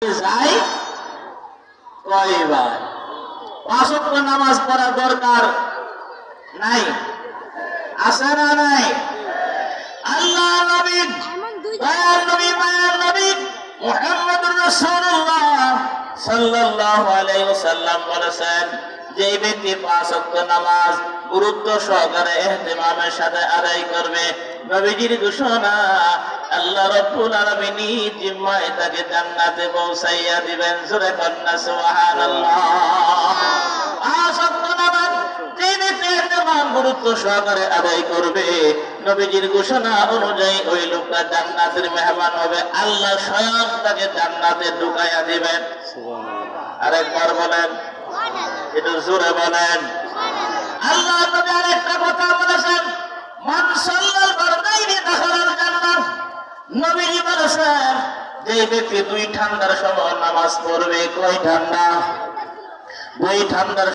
যাই কয়বার? 5 ওয়াক্ত নামাজ পড়া দরকার নাই? আছে না নাই? আল্লাহ নবী দয়ার নবী মায়ার নবী মুহাম্মদুর রাসূলুল্লাহ সাল্লাল্লাহু আলাইহি ওয়াসাল্লাম বলেছেন, যে ব্যক্তি 5 ওয়াক্ত নামাজ গুরুত্ব সহকারে ইহতিমামের সাথে আদায় করবে, নবীজির ঘোষণা, আল্লাহ রাব্বুল আলামিন জিম্মায় তাকে জান্নাতে পৌঁছাইয়া দিবেন। জোরে কন্না সুবহানাল্লাহ। 5 ওয়াক্ত নামাজ যে ব্যক্তি ইহতিমাম গুরুত্ব সহকারে আদায় করবে, নবীজির ঘোষণা অনুযায়ী ওই লোকটা জান্নাতের মেহমান হবে, আল্লাহ স্বয়ং তাকে জান্নাতে ঢুকাইয়া দিবেন। আরেকবার বলেন, একটু জোরে বলেন। আল্লাহ নবী আরেকটা কথা বলেছেন, মান সাল্লাল ফারদাইনি দাখালাল জান্নাহ। নবীজি বলেছেন, যে ব্যক্তি 2 ঠান্ডার সময় নামাজ পড়বে, কয় ঠান্ডা? 2 ঠান্ডার